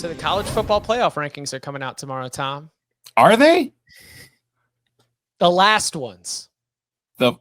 So the college football playoff rankings are coming out tomorrow, Tom. Are they? The last ones. The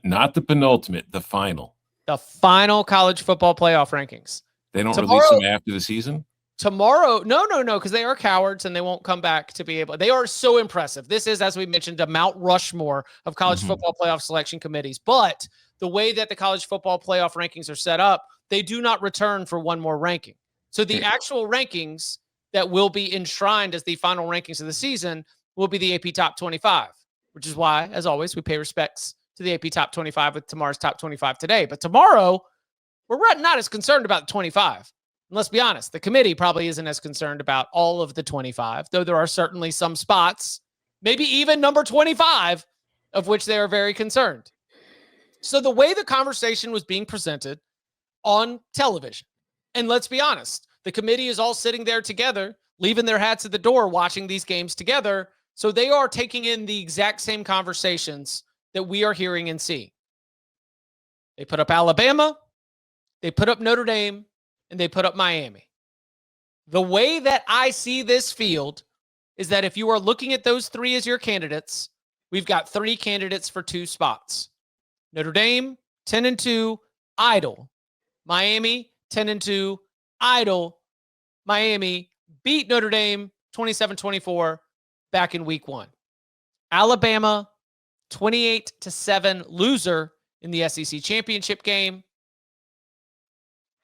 not the penultimate, the final. The final college football playoff rankings. They don't release them after the season? Tomorrow, no, because they are cowards and they won't come back to be able. They are so impressive. This is, as we mentioned, a Mount Rushmore of college football playoff selection committees. But the way that the college football playoff rankings are set up, they do not return for one more ranking. So the actual rankings that will be enshrined as the final rankings of the season will be the AP Top 25, which is why, as always, we pay respects to the AP Top 25 with tomorrow's Top 25 today. But tomorrow, we're not as concerned about the 25. And let's be honest, the committee probably isn't as concerned about all of the 25, though there are certainly some spots, maybe even number 25, of which they are very concerned. So the way the conversation was being presented on television, and let's be honest, the committee is all sitting there together, leaving their hats at the door, watching these games together. So they are taking in the exact same conversations that we are hearing and seeing. They put up Alabama, they put up Notre Dame, and they put up Miami. The way that I see this field is that if you are looking at those three as your candidates, we've got three candidates for two spots. Notre Dame, 10-2, idle. Miami, 10-2, idle. Miami beat Notre Dame 27-24 back in week 1. Alabama, 28-7 loser in the SEC championship game.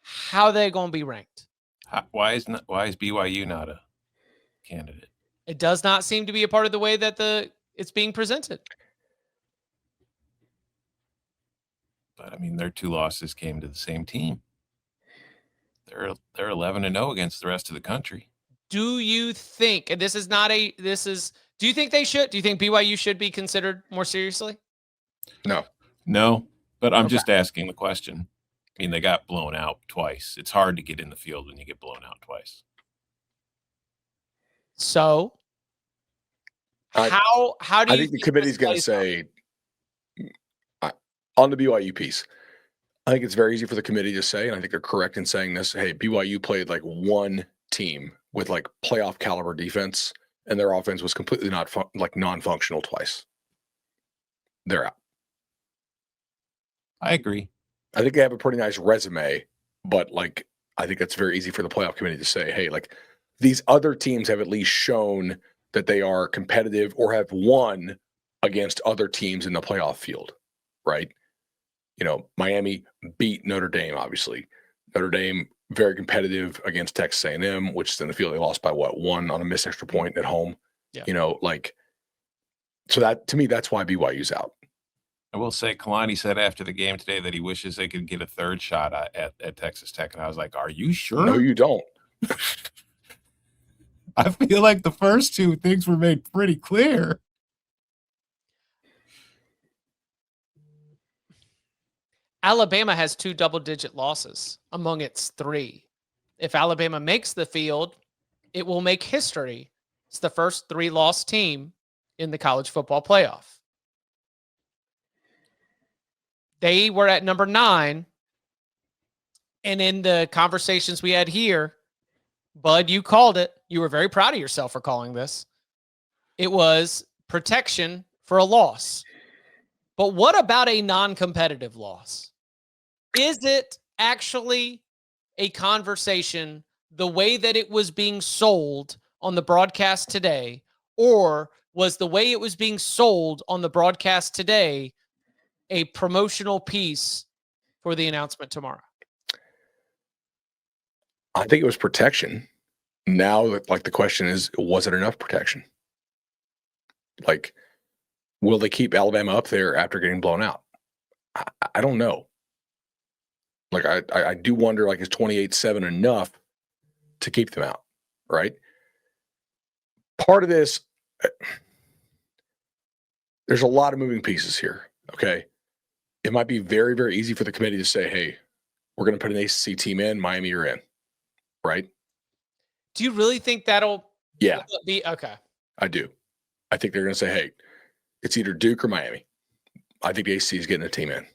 How are they going to be ranked? Why is BYU not a candidate? It does not seem to be a part of the way that it's being presented. But I mean, their two losses came to the same team. They're 11-0 against the rest of the country. Do you think, and do you think they should? Do you think BYU should be considered more seriously? No, but I'm just asking the question. I mean, they got blown out twice. It's hard to get in the field when you get blown out twice. So, how do you think the committee's going to say on the BYU piece? I think it's very easy for the committee to say, and I think they're correct in saying this. Hey, BYU played like one team with like playoff caliber defense, and their offense was completely non-functional twice. They're out. I agree. I think they have a pretty nice resume, but like I think it's very easy for the playoff committee to say, hey, like these other teams have at least shown that they are competitive or have won against other teams in the playoff field, right? You know, Miami beat Notre Dame, obviously. Notre Dame, very competitive against Texas A&M, which is in the field. They lost by one on a missed extra point at home. Yeah. You know, like, so that, to me, that's why BYU's out. I will say, Kalani said after the game today that he wishes they could get a third shot at Texas Tech. And I was like, are you sure? No, you don't. I feel like the first two things were made pretty clear. Alabama has 2 double-digit losses among its 3. If Alabama makes the field, it will make history. It's the first 3-loss team in the college football playoff. They were at number 9. And in the conversations we had here, Bud, you called it. You were very proud of yourself for calling this. It was protection for a loss. But what about a non-competitive loss? Is it actually a conversation the way that it was being sold on the broadcast today, or was the way it was being sold on the broadcast today a promotional piece for the announcement tomorrow? I think it was protection. Now, like, the question is, was it enough protection? Like, will they keep Alabama up there after getting blown out? I don't know. Like, I do wonder, like, is 28-7 enough to keep them out, right? Part of this, there's a lot of moving pieces here, okay? It might be very, very easy for the committee to say, hey, we're going to put an ACC team in, Miami, you're in, right? Do you really think that'll be okay? I do. I think they're going to say, hey, it's either Duke or Miami. I think the ACC is getting a team in.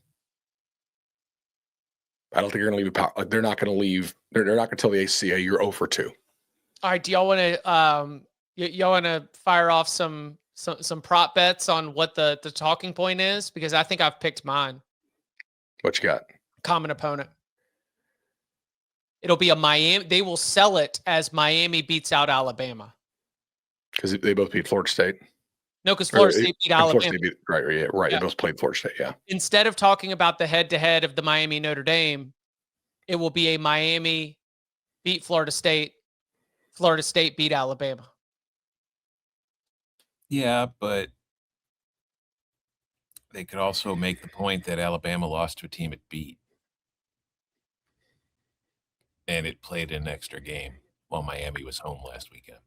I don't think they're going to leave they're not going to leave. They're not going to tell the ACC, hey, you're 0 for 2. All right. Do y'all want to y'all want to fire off some prop bets on what the talking point is? Because I think I've picked mine. What you got? Common opponent. It'll be a Miami. They will sell it as Miami beats out Alabama. Because they both beat Florida State. No, because Florida State beat Alabama. Florida State right. Yeah. They both played Florida State. Yeah. Instead of talking about the head-to-head of the Miami Notre Dame, it will be a Miami beat Florida State. Florida State beat Alabama. Yeah, but they could also make the point that Alabama lost to a team it beat. And it played an extra game while Miami was home last weekend.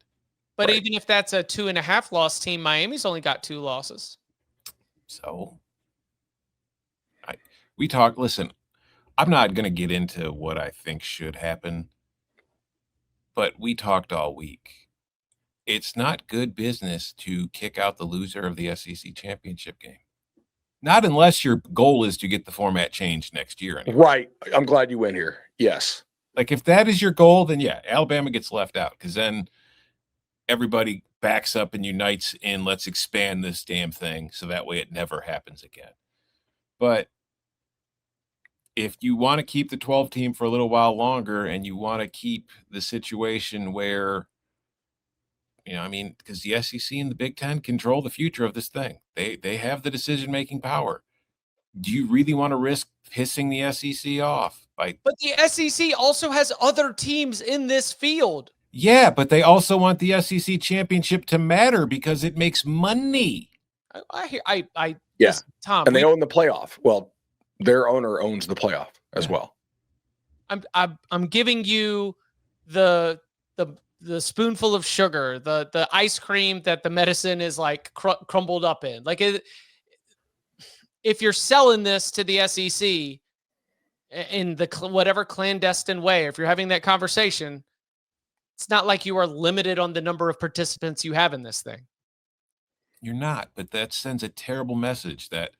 But even if that's a 2.5 loss team, Miami's only got 2 losses. So listen, I'm not going to get into what I think should happen, but we talked all week. It's not good business to kick out the loser of the SEC championship game. Not unless your goal is to get the format changed next year. Anyway. Right. I'm glad you went here. Yes. Like if that is your goal, then yeah, Alabama gets left out because then everybody backs up and unites in let's expand this damn thing so that way it never happens again. But if you want to keep the 12 team for a little while longer and you want to keep the situation where, because the SEC and the Big Ten control the future of this thing. They have the decision-making power. Do you really want to risk pissing the SEC off? But the SEC also has other teams in this field. Yeah, but they also want the SEC championship to matter because it makes money. Yes, Tom. And they own the playoff. Well, their owner owns the playoff as well. I'm giving you the spoonful of sugar, the ice cream that the medicine is like crumbled up in. Like if you're selling this to the SEC in the whatever clandestine way, if you're having that conversation, it's not like you are limited on the number of participants you have in this thing. You're not, but that sends a terrible message that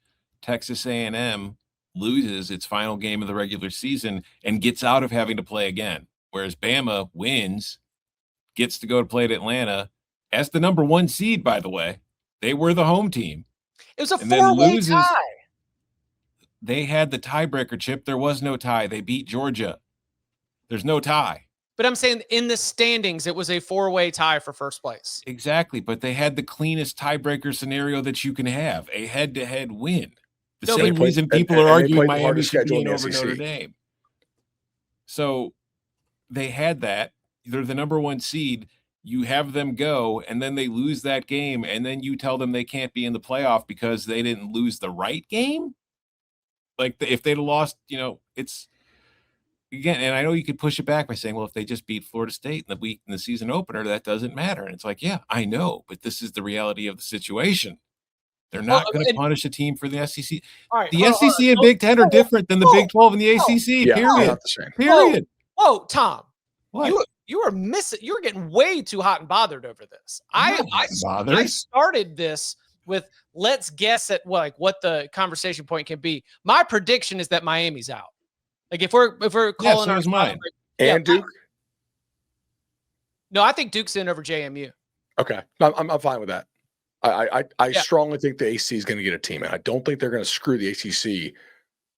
Texas A&M loses its final game of the regular season and gets out of having to play again, whereas Bama wins, gets to go to play at Atlanta as the number 1 seed, by the way. They were the home team. It was a 4-way tie. They had the tiebreaker, Chip. There was no tie. They beat Georgia. There's no tie. But I'm saying in the standings, it was a 4-way tie for first place. Exactly, but they had the cleanest tiebreaker scenario that you can have, a head-to-head win. The same reason people are arguing Miami should be in over Notre Dame. So they had that. They're the number 1 seed. You have them go, and then they lose that game, and then you tell them they can't be in the playoff because they didn't lose the right game? Like, if they'd have lost, it's... Again, and I know you could push it back by saying, well, if they just beat Florida State in the season opener, that doesn't matter. And it's like, yeah, I know, but this is the reality of the situation. They're not going to punish a team for the SEC. Right, the SEC and Big Ten are different than the Big 12 and the ACC. Yeah, period. not the same. Period. Whoa, Tom. What? You are missing. You're getting way too hot and bothered over this. I started this with let's guess at what the conversation point can be. My prediction is that Miami's out. Like if we're calling our mine. And Duke? No, I think Duke's in over JMU. Okay. I'm fine with that. I strongly think the ACC is going to get a team, and I don't think they're going to screw the ACC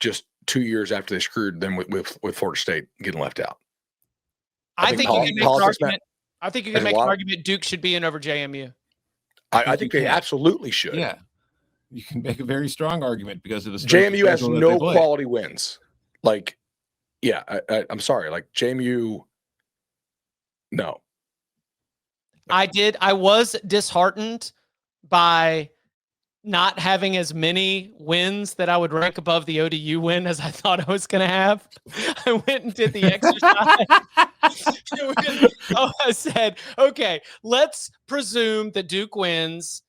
just 2 years after they screwed them with Florida State getting left out. I think you can make an argument. I think you can make an argument Duke should be in over JMU. I think they absolutely should. Yeah. You can make a very strong argument because of the JMU has no quality wins. Like, yeah, I'm sorry. Like JMU, no. I was disheartened by not having as many wins that I would rank above the ODU win as I thought I was going to have. I went and did the exercise. I said, okay, let's presume that Duke wins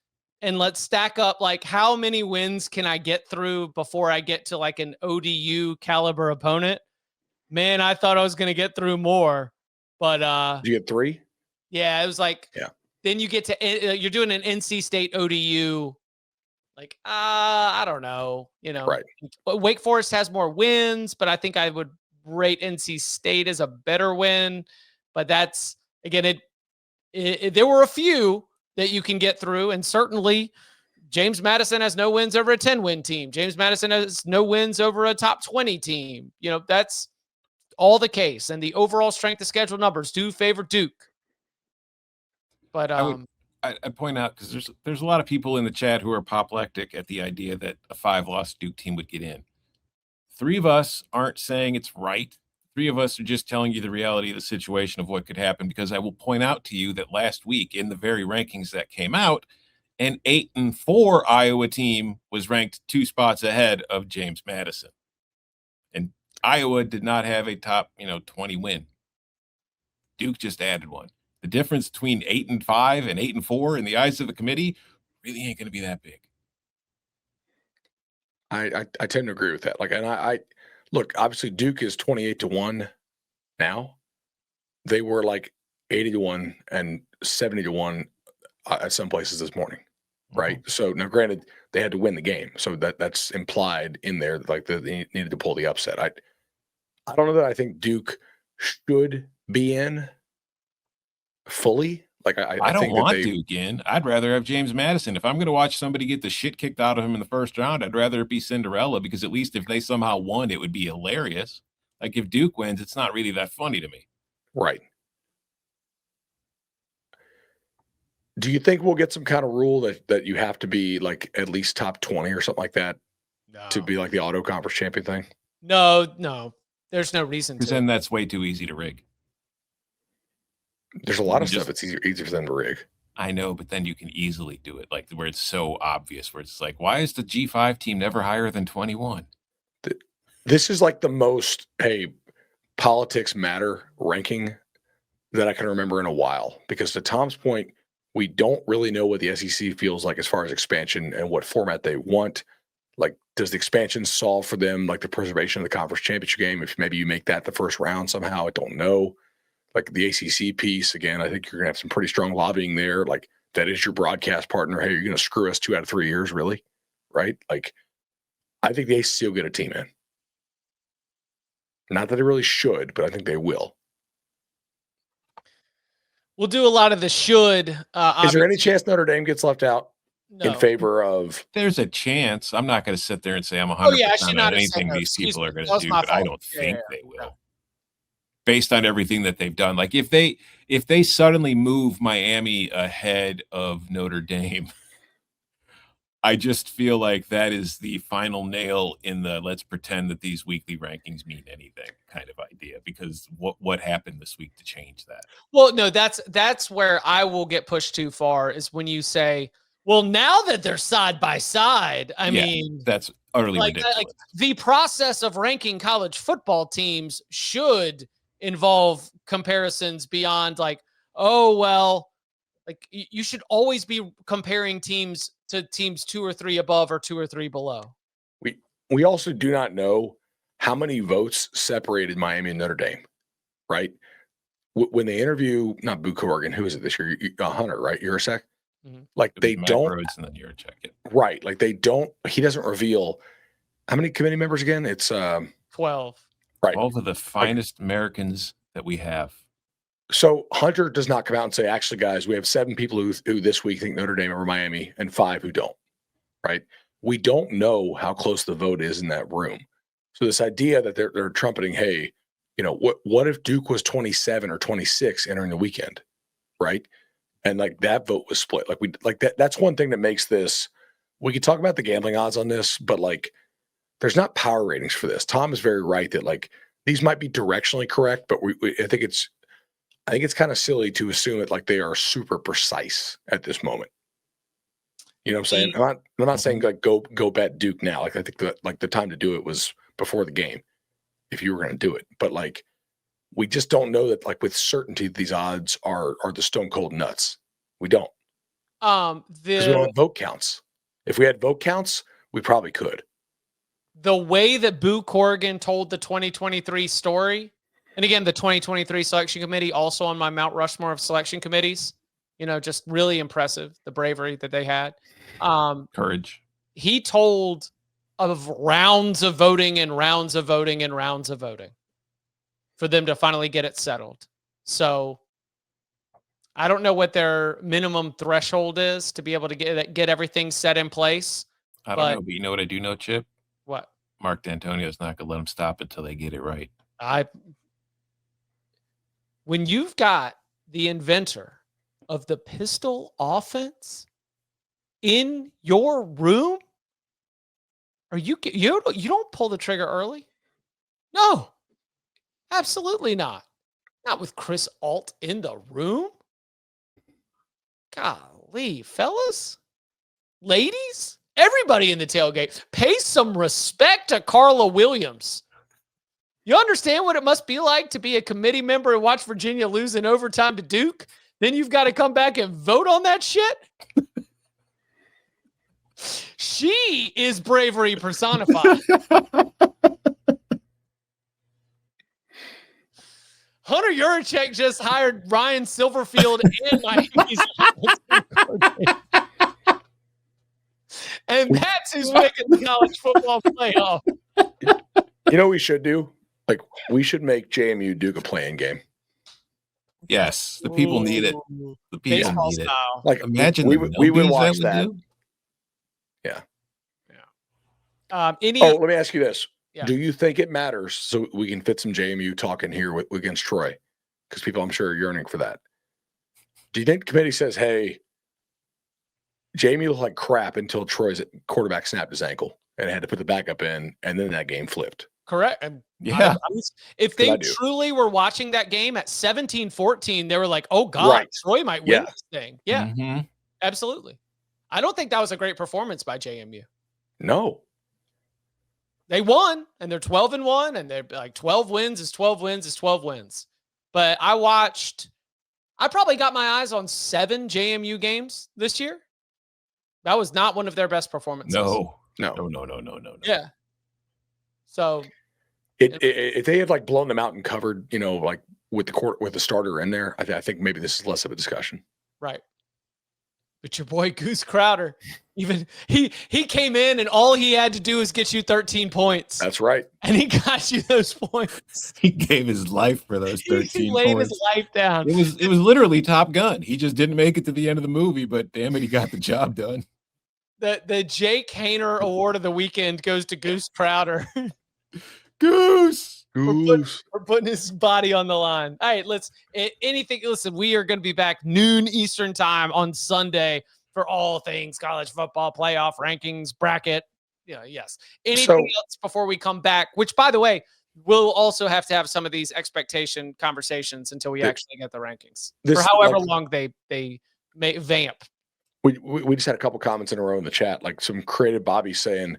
and let's stack up like how many wins can I get through before I get to like an ODU caliber opponent. Man, I thought I was going to get through more, but did you get 3? Yeah, it was like, yeah. Then you get to, you're doing an NC State ODU. Like, I don't know, right. Wake Forest has more wins, but I think I would rate NC State as a better win. But that's, again, there were a few that you can get through, and certainly James Madison has no wins over a 10-win team. James Madison has no wins over a top 20 team. That's all the case, and the overall strength of schedule numbers do favor Duke. But I point out, because there's a lot of people in the chat who are apoplectic at the idea that a 5-loss Duke team would get in. 3 of us aren't saying it's right. 3 of us are just telling you the reality of the situation of what could happen, because I will point out to you that last week in the very rankings that came out, an 8-4 Iowa team was ranked 2 spots ahead of James Madison. And Iowa did not have a top, 20 win. Duke just added one. The difference between 8-5 and 8-4 in the eyes of the committee really ain't going to be that big. I tend to agree with that. And I look, obviously Duke is 28-1 now. They were 80-1 and 70-1 at some places this morning, right? Mm-hmm. So now, granted, they had to win the game, so that's implied in there, that they needed to pull the upset. I don't know that I think Duke should be in fully. I don't think want Duke in. I'd rather have James Madison. If I'm going to watch somebody get the shit kicked out of him in the first round, I'd rather it be Cinderella, because at least if they somehow won, it would be hilarious. If Duke wins, it's not really that funny to me. Right. Do you think we'll get some kind of rule that you have to be at least top 20 or something like that to be the auto conference champion thing? No. There's no reason to. Because then that's way too easy to rig. There's a lot of stuff that's easier for them to rig. I know, but then you can easily do it, where it's so obvious, where it's why is the G5 team never higher than 21? This is the most, politics matter ranking that I can remember in a while. Because to Tom's point, we don't really know what the SEC feels like as far as expansion and what format they want. Does the expansion solve for them, the preservation of the conference championship game? If maybe you make that the first round somehow, I don't know. The ACC piece, again, I think you're going to have some pretty strong lobbying there. That is your broadcast partner. Hey, you're going to screw us 2 out of 3 years, really? Right? I think the ACC will get a team in. Not that they really should, but I think they will. We'll do a lot of the should. Is there any chance Notre Dame gets left out in favor of? There's a chance. I'm not going to sit there and say I'm 100% on anything these people are going to do, but I don't think they will. Based on everything that they've done. If they suddenly move Miami ahead of Notre Dame, I just feel like that is the final nail in the let's pretend that these weekly rankings mean anything kind of idea, because what happened this week to change that? Well, no, that's where I will get pushed too far, is when you say, well, now that they're side by side, I mean, that's utterly ridiculous. The process of ranking college football teams should involve comparisons beyond you should always be comparing teams to teams 2 or 3 above or 2 or 3 below. We also do not know how many votes separated Miami and Notre Dame, right? When they interview, not Boo Corrigan, who is it this year? Hunter, right? Urasek? Mm-hmm. They don't. Rhodes and then Urasek, right. They don't. He doesn't reveal how many committee members again. It's 12. Right. All of the finest Americans that we have. So Hunter does not come out and say, actually, guys, we have 7 people who this week think Notre Dame over Miami and 5 who don't. Right. We don't know how close the vote is in that room. So this idea that they're trumpeting, hey, what if Duke was 27 or 26 entering the weekend? Right. And that vote was split. That's one thing that makes this. We could talk about the gambling odds on this, but there's not power ratings for this. Tom is very right that these might be directionally correct, but I think it's kind of silly to assume that they are super precise at this moment. You know what I'm saying? I'm not saying go bet Duke now. I think that the time to do it was before the game, if you were going to do it. But we just don't know that with certainty these odds are the stone cold nuts. We don't. Because we don't have vote counts. If we had vote counts, we probably could. The way that Boo Corrigan told the 2023 story, and again, the 2023 selection committee, also on my Mount Rushmore of selection committees, just really impressive, the bravery that they had. Courage. He told of rounds of voting and rounds of voting and rounds of voting for them to finally get it settled. So I don't know what their minimum threshold is to be able to get everything set in place. I don't know, but you know what I do know, Chip? What? Mark D'Antonio's not going to let them stop it until they get it right. When you've got the inventor of the pistol offense in your room, you don't pull the trigger early? No, absolutely not. Not with Chris Alt in the room. Golly, fellas, ladies, everybody in the tailgate, pay some respect to Carla Williams. You understand what it must be like to be a committee member and watch Virginia lose in overtime to Duke? Then you've got to come back and vote on that shit? She is bravery personified. Hunter Yurachek just hired Ryan Silverfield and Miami's and that's who's making the college football playoff. You know what we should do? Like, we should make JMU Duke a playing game. Yes, the people need it. The people Baseball need style. it. Like, imagine we would watch that. Yeah. Let me ask you this. Yeah. Do you think it matters so we can fit some JMU talk in here against Troy? Because people, I'm sure, are yearning for that. Do you think the committee says, hey, JMU looked like crap until Troy's quarterback snapped his ankle and had to put the backup in, and then that game flipped? Correct. Yeah. If they truly were watching that game at 17-14, they were like, oh, God, Troy might win this thing. Yeah, absolutely. I don't think that was a great performance by JMU. No. They won, and they're 12-1, and they're like 12 wins is 12 wins is 12 wins. But I probably got my eyes on 7 JMU games this year. That was not one of their best performances. No. Yeah. So if they had like blown them out and covered, like with the starter in there, I think maybe this is less of a discussion. Right. But your boy Goose Crowder, even he came in and all he had to do was get you 13 points. That's right. And he got you those points. He gave his life for those 13 he laid points. His life down. It was literally Top Gun. He just didn't make it to the end of the movie, but damn it, he got the job done. The Jake Hayner Award of the weekend goes to Goose Crowder. Goose. We're putting his body on the line. All right, listen, we are going to be back noon Eastern time on Sunday for all things college football playoff rankings, bracket. Yes. Anything else before we come back, which, by the way, we'll also have to have some of these expectation conversations until we actually get the rankings for however long they may vamp. We just had a couple comments in a row in the chat, like some creative Bobby saying,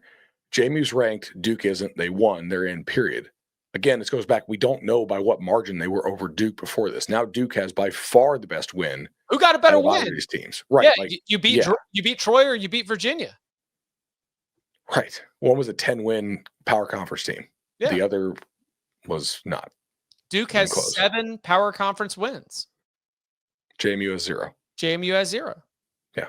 JMU's ranked, Duke isn't, they won, they're in, period. Again, this goes back, we don't know by what margin they were over Duke before this. Now Duke has by far the best win. Who got a better win? These teams. Right. Yeah, you beat Troy or you beat Virginia. Right. One was a 10-win power conference team. Yeah. The other was not. Duke has 7 power conference wins. JMU has 0. JMU has 0. Yeah.